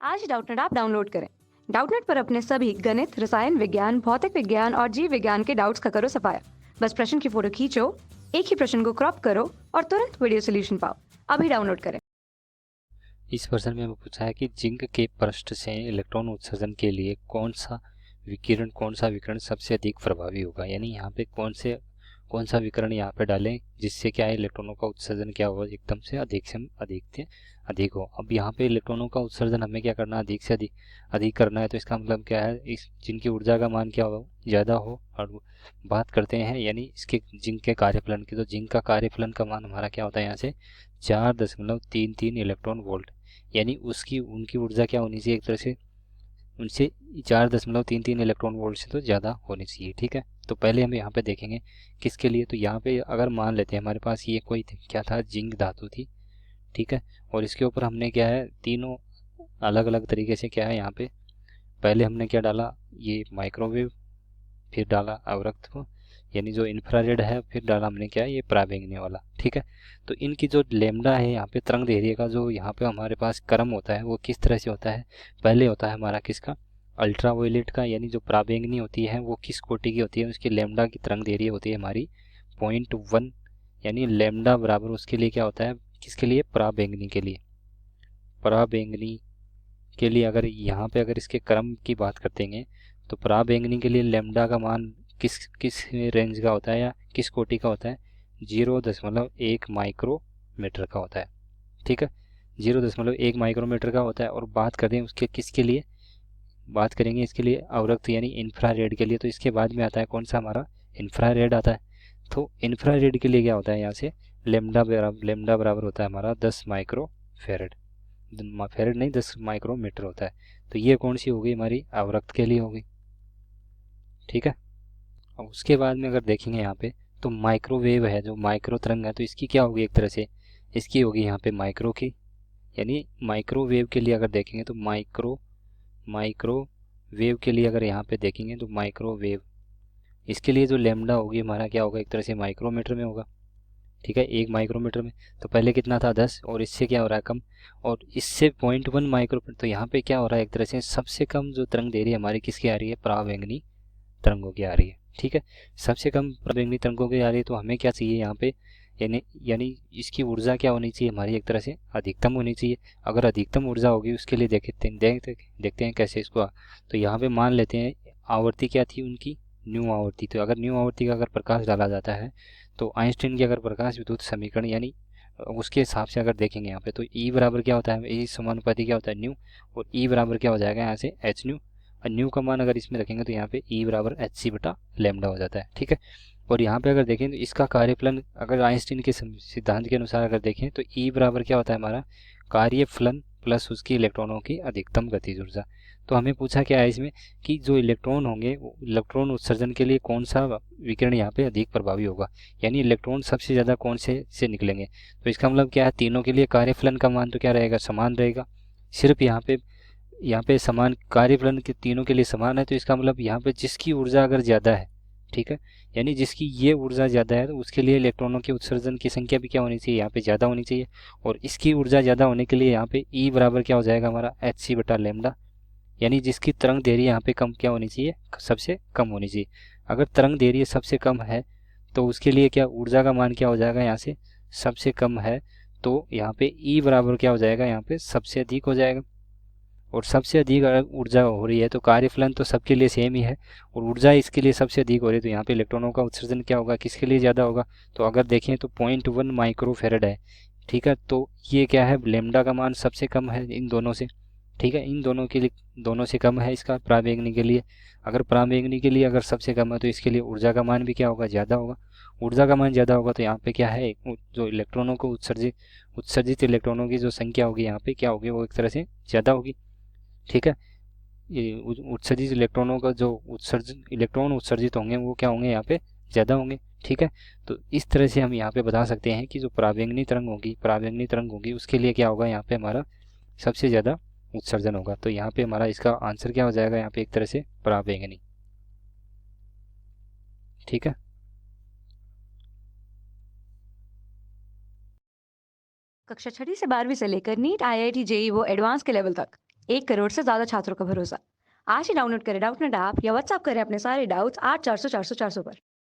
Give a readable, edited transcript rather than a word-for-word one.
आज Doubtnut app download करें। Doubtnut पर अपने सभी गणित, रसायन विज्ञान, भौतिक विज्ञान और जीव विज्ञान के डाउट्स का करो सफाया। बस प्रश्न की फोटो खींचो, एक ही प्रश्न को क्रॉप करो और तुरंत वीडियो सोल्यूशन पाओ। अभी डाउनलोड करें। इस प्रश्न में हमें पूछा है कि जिंक के पृष्ठ से इलेक्ट्रॉन उत्सर्जन के लिए कौन सा विकिरण सबसे अधिक प्रभावी होगा, यानी यहाँ पे कौन सा विकिरण यहाँ पे डालें जिससे क्या है इलेक्ट्रॉनों का उत्सर्जन क्या होगा एकदम से अधिक हो। अब यहाँ पे इलेक्ट्रॉनों का उत्सर्जन हमें क्या करना है, अधिक करना है, तो इसका मतलब क्या है, इस जिनकी ऊर्जा का मान क्या हो, ज़्यादा हो। और बात करते हैं यानी इसके जिंक के कार्यफलन की, तो जिंक का कार्यफलन का मान हमारा क्या होता है यहाँ से 4.33 इलेक्ट्रॉन वोल्ट, यानी उसकी उनकी ऊर्जा क्या होनी चाहिए, एक तरह से उनसे 4.33 इलेक्ट्रॉन वोल्ट से तो ज़्यादा होनी चाहिए। ठीक है, तो पहले हम यहाँ पे देखेंगे किसके लिए। तो यहाँ पे अगर मान लेते हैं हमारे पास ये कोई क्या था, जिंक धातु थी। ठीक है, और इसके ऊपर हमने क्या है, तीनों अलग अलग तरीके से क्या है यहाँ पे, पहले हमने क्या डाला, ये माइक्रोवेव, फिर डाला अवरक्त को यानी जो इंफ्रारेड है, फिर डाला हमने क्या है, ये पराबैंगनी वाला। ठीक है, तो इनकी जो लेमडा है यहाँ पे, तरंग दैर्ध्य का जो यहाँ पे हमारे पास क्रम होता है वो किस तरह से होता है, पहले होता है हमारा किसका, अल्ट्रावायलेट का, यानी जो पराबैंगनी होती है वो किस कोटि की होती है, उसकी लेमडा की तरंग दैर्ध्य होती है हमारी 0.1, यानी लेमडा बराबर उसके लिए क्या होता है, किसके लिए, पराबैंगनी के लिए। पराबैंगनी के लिए अगर यहाँ पे अगर इसके क्रम की बात करते हैं तो पराबैंगनी के लिए लेमडा का मान किस किस रेंज का होता है या किस कोटि का होता है, 0.1 माइक्रोमीटर का होता है। ठीक है, 0.1 माइक्रोमीटर का होता है। और बात करें उसके किसके लिए, बात करेंगे इसके लिए अवरक्त यानी इंफ्रारेड के लिए, तो इसके बाद में आता है कौन सा, हमारा इंफ्रारेड आता है। तो इंफ्रारेड के लिए क्या होता है, यहाँ से लेमडा बराबर होता है हमारा 10 माइक्रो फेरेड, फेरेड नहीं 10 माइक्रोमीटर होता है। तो ये कौन सी होगी, हमारी अवरक्त के लिए होगी। ठीक है, अब उसके बाद में अगर देखेंगे यहाँ पे, तो माइक्रोवेव है, जो माइक्रो तरंग है, तो इसकी क्या होगी, एक तरह से इसकी होगी यहाँ पे माइक्रो की, यानी माइक्रोवेव के लिए अगर देखेंगे तो माइक्रोवेव के लिए अगर यहाँ पे देखेंगे तो माइक्रोवेव, इसके लिए जो लेमडा होगी हमारा क्या होगा, एक तरह से माइक्रोमीटर में होगा। ठीक है, 1 माइक्रोमीटर में, तो पहले कितना था 10, और इससे क्या हो रहा है कम, और इससे 0.1 माइक्रोमीटर, तो यहाँ पे क्या हो रहा है, एक तरह से सबसे कम जो तरंग दे रही है हमारी किसकी आ रही है, पराबैंगनी तरंगों की आ रही है। ठीक है, सबसे कम पराबैंगनी तरंगों की आ रही है, तो हमें क्या चाहिए यहाँ पे, यानी इसकी ऊर्जा क्या होनी चाहिए हमारी, एक तरह से अधिकतम होनी चाहिए। अगर अधिकतम ऊर्जा होगी उसके लिए देखते हैं कैसे इसको। तो यहाँ पे मान लेते हैं आवर्ती क्या थी उनकी, न्यू आवर्ती। तो अगर न्यू आवर्ती का अगर प्रकाश डाला जाता है, तो आइंस्टीन की अगर प्रकाश विद्युत समीकरण यानी उसके हिसाब से अगर देखेंगे यहाँ पे, तो ई बराबर क्या होता है, ई समानुपाती क्या होता है, न्यू, और ई बराबर क्या हो जाएगा यहाँ से एच न्यू, और न्यू का मान अगर इसमें रखेंगे तो यहाँ पे ई बराबर एच सी बटा लेमडा हो जाता है। ठीक है, और यहाँ पे अगर देखें तो इसका कार्यफलन अगर आइंस्टीन के सिद्धांत के अनुसार अगर देखें तो ई बराबर क्या होता है हमारा, कार्यफलन प्लस उसकी इलेक्ट्रॉनों की अधिकतम गतिज ऊर्जा। तो हमें पूछा क्या है इसमें कि जो इलेक्ट्रॉन होंगे, इलेक्ट्रॉन उत्सर्जन के लिए कौन सा विकिरण यहाँ पे अधिक प्रभावी होगा, यानी इलेक्ट्रॉन सबसे ज़्यादा कौन से निकलेंगे। तो इसका मतलब क्या है, तीनों के लिए कार्यफलन का मान तो क्या रहेगा, समान रहेगा। सिर्फ यहाँ पे समान कार्यफलन के तीनों के लिए समान है, तो इसका मतलब यहाँ पे जिसकी ऊर्जा अगर ज़्यादा है, ठीक है, यानी जिसकी ये ऊर्जा ज़्यादा है, तो उसके लिए इलेक्ट्रॉनों के उत्सर्जन की संख्या भी क्या होनी चाहिए, यहाँ पे ज़्यादा होनी चाहिए। और इसकी ऊर्जा ज़्यादा होने के लिए यहाँ पे ई बराबर क्या हो जाएगा हमारा एच सी बटा लेमडा, यानी जिसकी तरंग दैर्ध्य यहाँ पे कम क्या होनी चाहिए, सबसे कम होनी चाहिए। अगर तरंग दैर्ध्य सबसे कम है तो उसके लिए क्या ऊर्जा का मान क्या हो जाएगा, यहाँ से सबसे कम है, तो यहाँ पे ई बराबर क्या हो जाएगा, यहाँ पे सबसे अधिक हो जाएगा। और सबसे अधिक अगर ऊर्जा हो रही है तो कार्यफलन तो सबके लिए सेम ही है, और ऊर्जा इसके लिए सबसे अधिक हो रही है, तो यहाँ पे इलेक्ट्रॉनों का उत्सर्जन क्या होगा, किसके लिए ज़्यादा होगा। तो अगर देखें तो 0.1 माइक्रोफेरेड है। ठीक है, तो ये क्या है, लेमडा का मान सबसे कम है इन दोनों से। ठीक है, इन दोनों के लिए, दोनों से कम है इसका पराबैंगनी के लिए। अगर पराबैंगनी के लिए अगर सबसे कम है तो इसके लिए ऊर्जा का मान भी क्या होगा, ज़्यादा होगा। ऊर्जा का मान ज़्यादा होगा तो यहाँ पे क्या है, जो इलेक्ट्रॉनों को उत्सर्जित इलेक्ट्रॉनों की जो संख्या होगी यहाँ पे क्या होगी, वो एक तरह से ज़्यादा होगी। ठीक है, ये उत्सर्जित इलेक्ट्रॉनों का जो इलेक्ट्रॉन उत्सर्जित होंगे वो क्या होंगे, यहाँ पे ज़्यादा होंगे। ठीक है, तो इस तरह से हम यहाँ पे बता सकते हैं कि जो पराबैंगनी तरंग होगी उसके लिए क्या होगा, यहाँ पे हमारा सबसे ज़्यादा उत्सर्जन होगा। तो यहाँ पे हमारा इसका आंसर क्या हो जाएगा, यहाँ पे एक तरह से पराबैंगनी। ठीक है, कक्षा 6ठी से 12वीं से लेकर नीट, IIT, JEE वो एडवांस के लेवल तक 1 करोड़ से ज़्यादा छात्रों का भरोसा। आज ही डाउनलोड करें डाउटनेट ऐप या व्हाट्सएप करें अपने सारे डाउट्स 8400 400 400 पर।